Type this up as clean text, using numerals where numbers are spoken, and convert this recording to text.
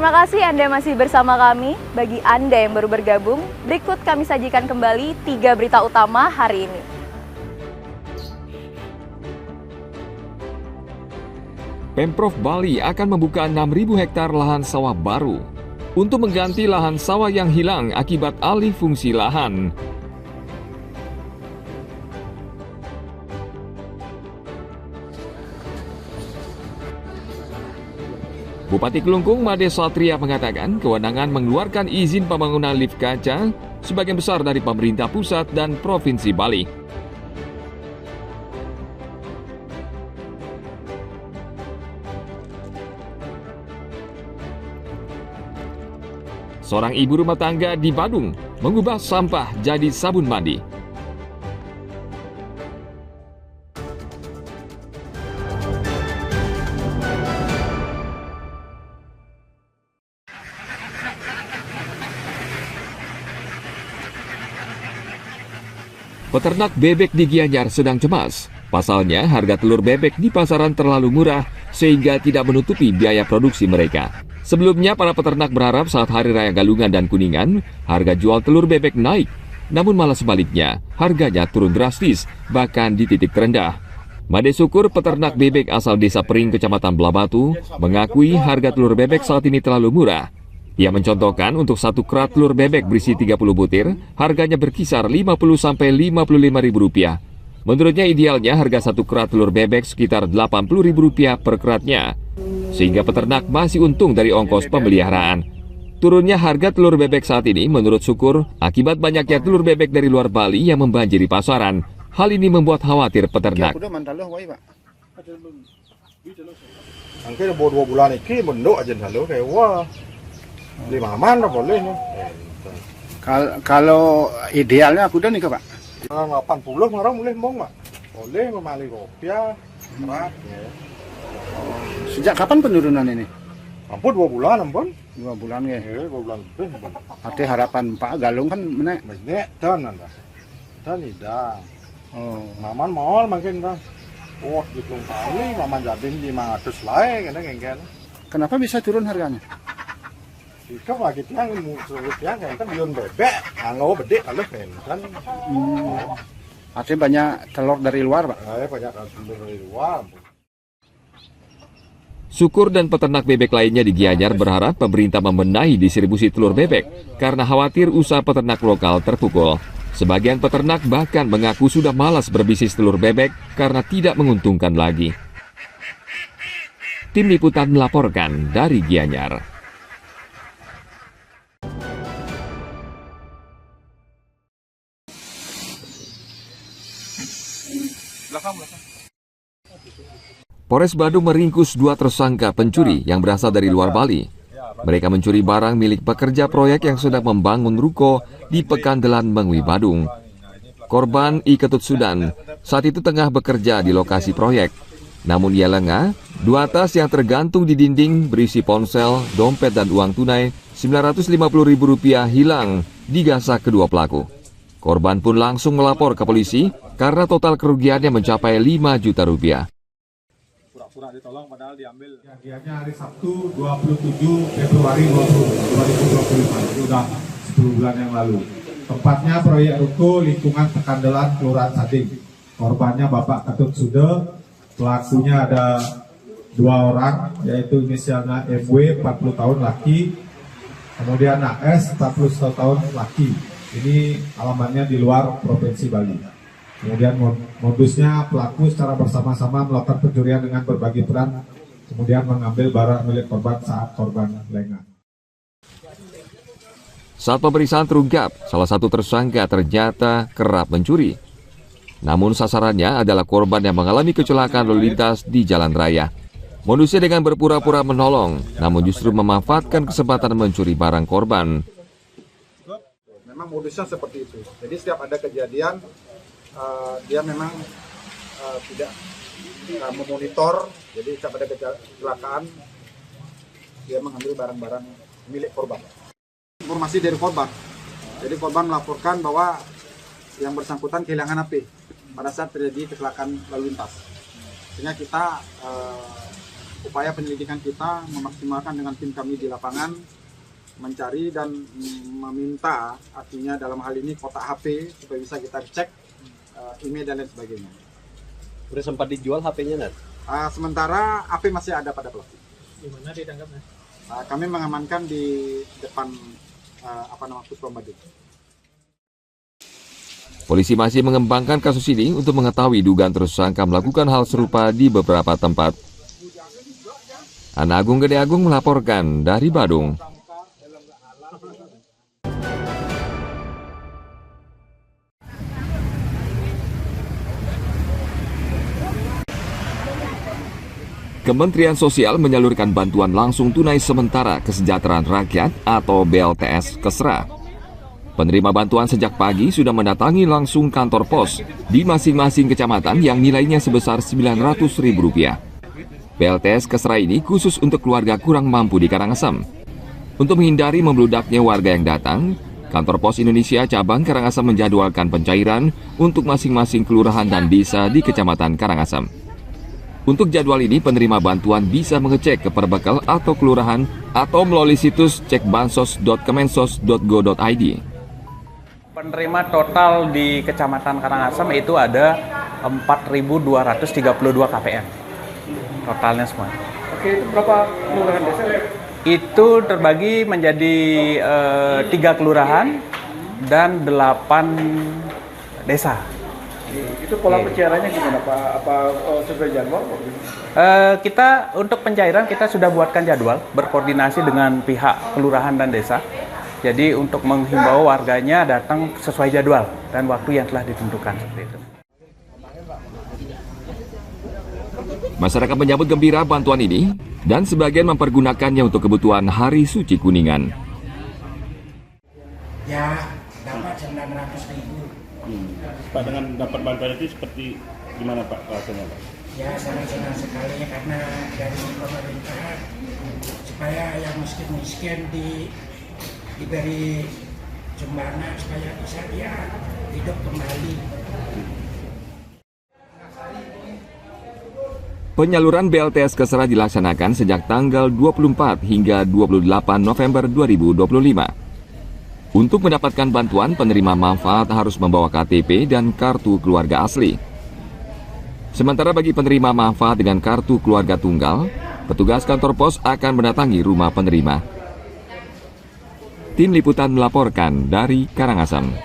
Terima kasih Anda masih bersama kami. Bagi Anda yang baru bergabung, berikut kami sajikan kembali 3 berita utama hari ini. Pemprov Bali akan membuka 6.000 hektar lahan sawah baru untuk mengganti lahan sawah yang hilang akibat alih fungsi lahan. Bupati Kelungkung Made Satria mengatakan kewenangan mengeluarkan izin pembangunan lift kaca sebagian besar dari pemerintah pusat dan Provinsi Bali. Seorang ibu rumah tangga di Badung mengubah sampah jadi sabun mandi. Peternak bebek di Gianyar sedang cemas. Pasalnya, harga telur bebek di pasaran terlalu murah sehingga tidak menutupi biaya produksi mereka. Sebelumnya, para peternak berharap saat Hari Raya Galungan dan Kuningan, harga jual telur bebek naik. Namun malah sebaliknya, harganya turun drastis, bahkan di titik terendah. Made Syukur, peternak bebek asal Desa Pering, Kecamatan Blabatu, mengakui harga telur bebek saat ini terlalu murah. Ia mencontohkan untuk satu kerat telur bebek berisi 30 butir, harganya berkisar Rp50.000 sampai Rp50.000. Menurutnya idealnya harga satu kerat telur bebek sekitar Rp80.000 per keratnya, sehingga peternak masih untung dari ongkos pemeliharaan. Turunnya harga telur bebek saat ini menurut Syukur akibat banyaknya telur bebek dari luar Bali yang membanjiri pasaran. Hal ini membuat khawatir peternak. Angkanya baru 2 bulan ini mendok aja lalu kayak wah 5 mana boleh nih. Kalau idealnya aku udah nih Pak. 80 orang boleh mong Pak. Boleh memali rupiah. Berat ya. Sejak kapan penurunan ini? Ampun 2 bulan ampun. 2 bulan ya. 2 bulan lebih. Arti harapan Pak Galung kan menek. Menek dan anda. Dan tidak. Oh, Maman mau makin dah. Oh di Kelung kali maman jadi 500 lah kan. kenapa bisa turun harganya? Jika lagi tiang rupiah kan bion bebek, angau bedek kalau kan. Artinya banyak telur dari luar Pak. Banyak sumber dari luar. Syukur dan peternak bebek lainnya di Gianyar berharap pemerintah membenahi distribusi telur bebek karena khawatir usaha peternak lokal terpukul. Sebagian peternak bahkan mengaku sudah malas berbisnis telur bebek karena tidak menguntungkan lagi. Tim Liputan melaporkan dari Gianyar. Polres Badung meringkus 2 tersangka pencuri yang berasal dari luar Bali. Mereka mencuri barang milik pekerja proyek yang sedang membangun ruko di Pekandelan Mengwi, Badung. Korban I Ketut Sudan saat itu tengah bekerja di lokasi proyek. Namun ia lengah, 2 tas yang tergantung di dinding berisi ponsel, dompet dan uang tunai Rp950.000 hilang digasak kedua pelaku. Korban pun langsung melapor ke polisi karena total kerugiannya mencapai Rp5 juta. Pura-pura ditolong padahal diambil. Kegiatannya hari Sabtu 27 Februari 2025. Itu sudah 10 bulan yang lalu. Tempatnya proyek ruko lingkungan Pekandelan Kelurahan Sading. Korbannya Bapak Ketut Sude. Pelakunya ada 2 orang, yaitu inisialnya MW 40 tahun laki, kemudian AS 41 tahun laki. Ini alamatnya di luar Provinsi Bali. Kemudian modusnya pelaku secara bersama-sama melakukan pencurian dengan berbagi peran, kemudian mengambil barang milik korban saat korban lengah. Saat pemeriksaan terungkap, salah satu tersangka ternyata kerap mencuri. Namun sasarannya adalah korban yang mengalami kecelakaan lalu lintas di jalan raya. Modusnya dengan berpura-pura menolong, namun justru memanfaatkan kesempatan mencuri barang korban. Memang modusnya seperti itu. Jadi setiap ada kejadian, dia memang tidak memonitor. Jadi setiap ada kecelakaan, dia mengambil barang-barang milik korban. Informasi dari korban. Jadi korban melaporkan bahwa yang bersangkutan kehilangan HP pada saat terjadi kecelakaan lalu lintas. Sehingga kita upaya penyelidikan kita memaksimalkan dengan tim kami di lapangan mencari dan meminta, artinya dalam hal ini kotak HP supaya bisa kita cek email dan lain sebagainya. Udah sempat dijual HP-nya, Nat? Sementara HP masih ada pada pelaku. Di mana ditangkapnya? Kami mengamankan di depan Puspambadu. Polisi masih mengembangkan kasus ini untuk mengetahui dugaan tersangka melakukan hal serupa di beberapa tempat. Ana Agung Gede Agung melaporkan dari Badung. Kementerian Sosial menyalurkan bantuan langsung tunai sementara kesejahteraan rakyat atau BLTS Kesra. Penerima bantuan sejak pagi sudah mendatangi langsung kantor pos di masing-masing kecamatan yang nilainya sebesar Rp900.000. BLTS Kesra ini khusus untuk keluarga kurang mampu di Karangasem. Untuk menghindari membludaknya warga yang datang, Kantor Pos Indonesia Cabang Karangasem menjadwalkan pencairan untuk masing-masing kelurahan dan desa di Kecamatan Karangasem. Untuk jadwal ini, penerima bantuan bisa mengecek ke perbekal atau kelurahan atau melalui situs cekbansos.kemensos.go.id. Penerima total di Kecamatan Karangasem itu ada 4.232 KPM. Totalnya semua. Oke, itu berapa kelurahan desa? Itu terbagi menjadi 3 kelurahan dan 8 desa. Itu pola pencairannya gimana Pak? Apa sesuai jadwal? Kita untuk pencairan kita sudah buatkan jadwal berkoordinasi dengan pihak kelurahan dan desa. Jadi untuk menghimbau warganya datang sesuai jadwal dan waktu yang telah ditentukan seperti itu. Masyarakat menyambut gembira bantuan ini dan sebagian mempergunakannya untuk kebutuhan Hari Suci Kuningan. Ya, dapat 900.000. Pak, dengan dapat bantuan itu seperti gimana Pak rasanya Pak? Ya, senang-senang sekali karena dari pemerintah supaya yang miskin-miskin diberi sumbangan supaya bisa dia hidup kembali. Penyaluran BLTS Kesra dilaksanakan sejak tanggal 24 hingga 28 November 2025. Untuk mendapatkan bantuan, penerima manfaat harus membawa KTP dan kartu keluarga asli. Sementara bagi penerima manfaat dengan kartu keluarga tunggal, petugas kantor pos akan mendatangi rumah penerima. Tim Liputan melaporkan dari Karangasem.